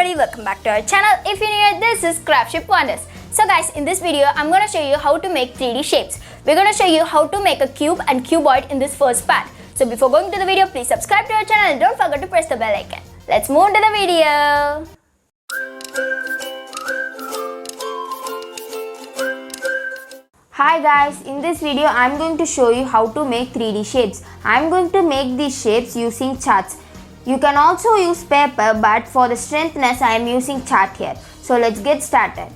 everybody, welcome back to our channel. If you're new here, this is Craftship Wonders. So guys, in this video, I'm going to show you how to make 3D shapes. We're going to show you how to make a cube and cuboid in this first part. So before going to the video, please subscribe to our channel and don't forget to press the bell icon. Let's move to the video. Hi guys, in this video, I'm going to show you how to make 3D shapes. I'm going to make these shapes using charts. You can also use paper, but for the strengthness I am using chart here. So let's get started.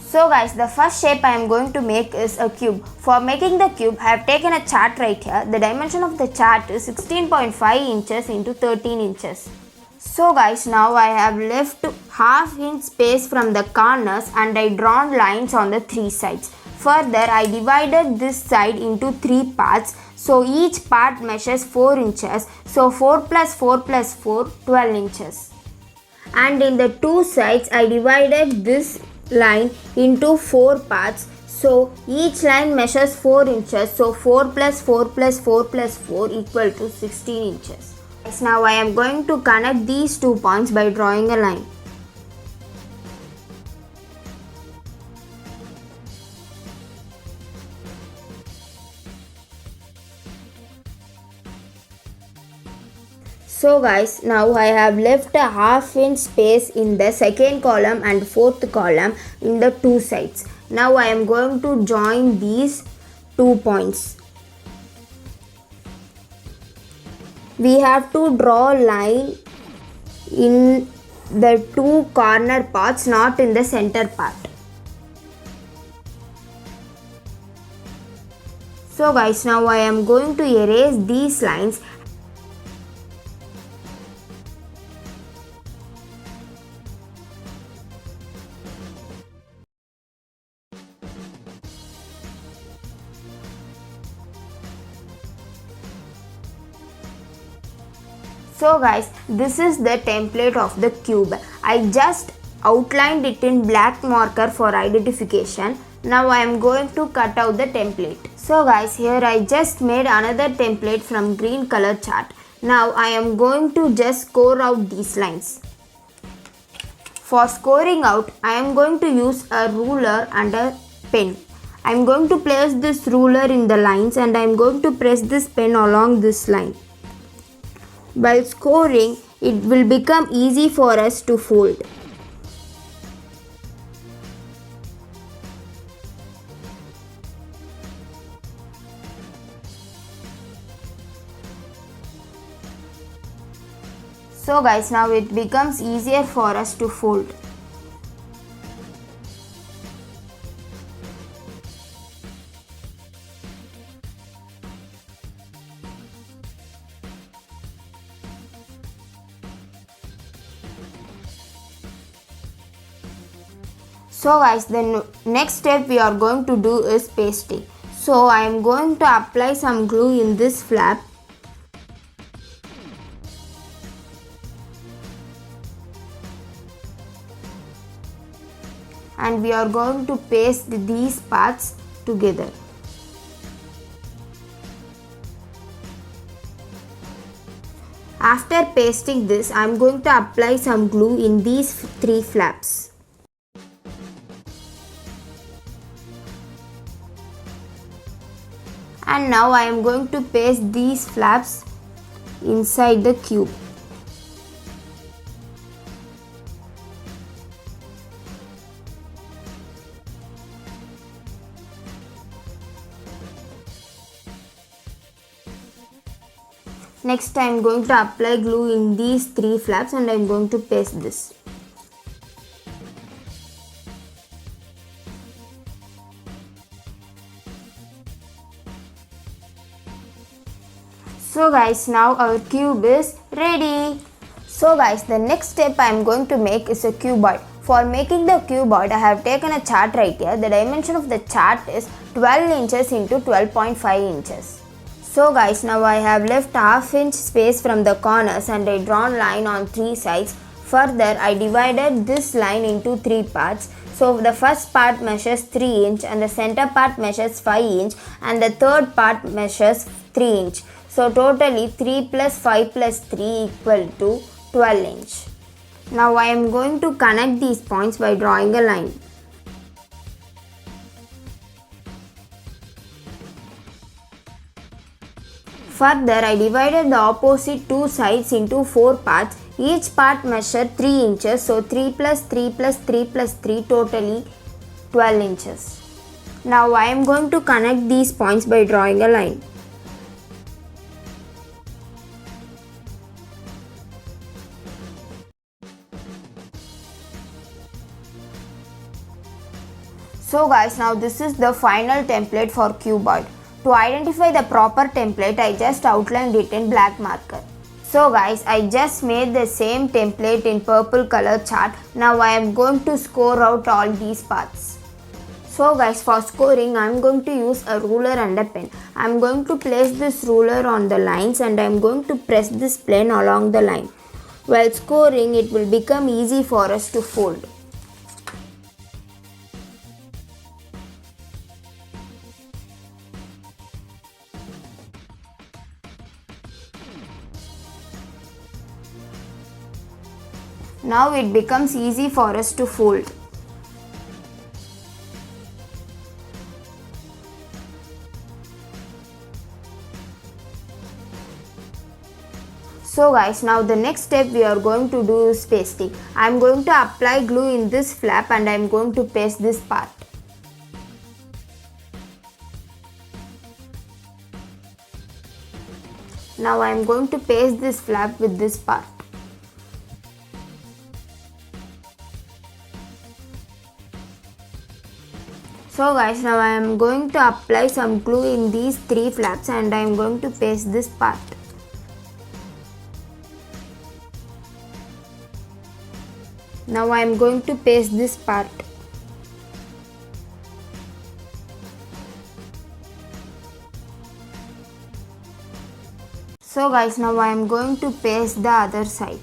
So guys, the first shape I am going to make is a cube. For making the cube, I have taken a chart right here. The dimension of the chart is 16.5 inches into 13 inches. So guys, now I have left half inch space from the corners and I drawn lines on the three sides. Further, I divided this side into three parts. So each part measures 4 inches. So 4 plus 4 plus 4, 12 inches. And in the two sides, I divided this line into 4 parts. So each line measures 4 inches. So 4 plus 4 plus 4 plus 4 equal to 16 inches. Now I am going to connect these 2 points by drawing a line. So guys, now I have left a half inch space in the second column and fourth column in the two sides. Now I am going to join these 2 points. We have to draw a line in the two corner parts, not in the center part. So guys, now I am going to erase these lines. So guys, this is the template of the cube. I just outlined it in black marker for identification. Now I am going to cut out the template. So guys, here I just made another template from green color chart. Now I am going to just score out these lines. For scoring out, I am going to use a ruler and a pen. I am going to place this ruler in the lines and I am going to press this pen along this line. While scoring, it will become easy for us to fold. So guys, now it becomes easier for us to fold. So guys, the next step we are going to do is pasting. So I am going to apply some glue in this flap. And we are going to paste these parts together. After pasting this, I am going to apply some glue in these three flaps. And now I am going to paste these flaps inside the cube. Next I am going to apply glue in these three flaps and I am going to paste this. So guys, now our cube is ready. So guys, the next step I am going to make is a cuboid. For making the cuboid, I have taken a chart right here. The dimension of the chart is 12 inches into 12.5 inches. So guys, now I have left half inch space from the corners and I drawn line on three sides. Further, I divided this line into three parts. So the first part measures 3 inch and the center part measures 5 inch and the third part measures 3 inch. So totally 3 plus 5 plus 3 equal to 12 inch. Now I am going to connect these points by drawing a line. Further, I divided the opposite two sides into 4 parts. Each part measured 3 inches. So 3 plus 3 plus 3 plus 3 totally 12 inches. Now I am going to connect these points by drawing a line. So guys, now this is the final template for cuboid. To identify the proper template, I just outlined it in black marker. So guys, I just made the same template in purple color chart. Now I am going to score out all these parts. So guys, for scoring, I am going to use a ruler and a pen. I am going to place this ruler on the lines and I am going to press this plane along the line. While scoring, it will become easy for us to fold. Now it becomes easy for us to fold. So guys, now the next step we are going to do is pasting. I am going to apply glue in this flap and I am going to paste this part. Now I am going to paste this flap with this part. So guys, now I am going to apply some glue in these 3 flaps and I am going to paste this part. Now I am going to paste this part. So guys, now I am going to paste the other side.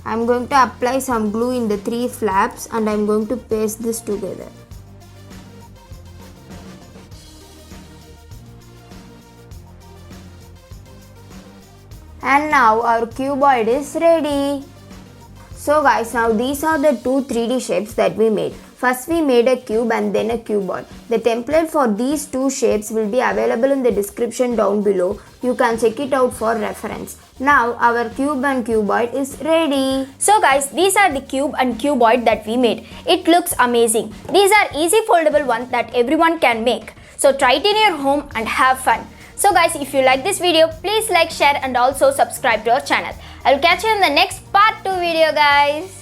I am going to apply some glue in the 3 flaps and I am going to paste this together. And now our cuboid is ready. So guys, now these are the 2 3D shapes that we made. First we made a cube and then a cuboid. The template for these 2 shapes will be available in the description down below. You can check it out for reference. Now our cube and cuboid is ready. So guys, these are the cube and cuboid that we made. It looks amazing. These are easy foldable ones that everyone can make. So try it in your home and have fun. So guys, if you like this video, please like, share and also subscribe to our channel. I'll catch you in the next part 2 video guys.